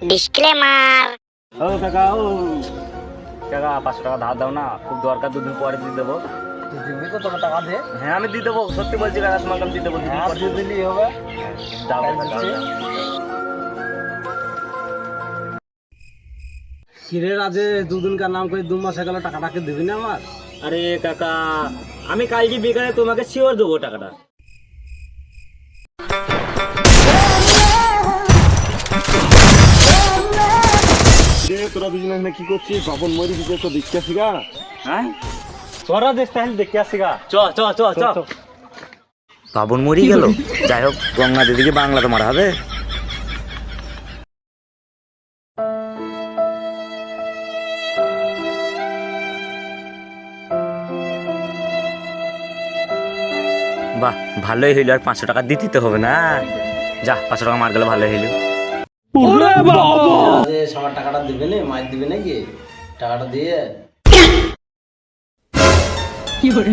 Disclaimer. ও কাকা, ও কাকা 500 টাকা ধার দাও না, খুব দরকার, দুদিন পরে দিয়ে দেবো। তুই দিবি তো, তোকে টাকা দে। হ্যাঁ আমি দিয়ে দেবো, সত্যি বলছি কাকা, তোমাকে আমি দিয়ে দেবো, দুদিন হ্যাঁ পরে দিয়ে দিলেই হবে। দাও কাল কাকা, দিচ্ছি। দাও। কিরে রাজে, দুদিনকার নাম করে 2 মাস গেল, টাকাটাকে দিবি না আমার? আরে কাকা, আমি কালকে বিকালে তোমাকে শিওর দেবো টাকাটা। তোরা দুজনে এখানে কি করছিস? বাপন মরি দিতে তো দেখতে আসি গা। হ্যাঁ তোরা দেখ তাহলে দেখতে আসি গা। চ চ চ চ। বাবন মরি গেল, যাই হোক গঙ্গা দিদিকে বাংলা তো মারা হবে। বাহ, ভালোই হইলো, আর 500 টাকা দিতে তো হবে না। যা, 500 টাকা মার গেলে ভালোই হইলো। যে সবার টাকাটা দিবে না, মার দিবে নাকি? টাকাটা দিয়ে কি করে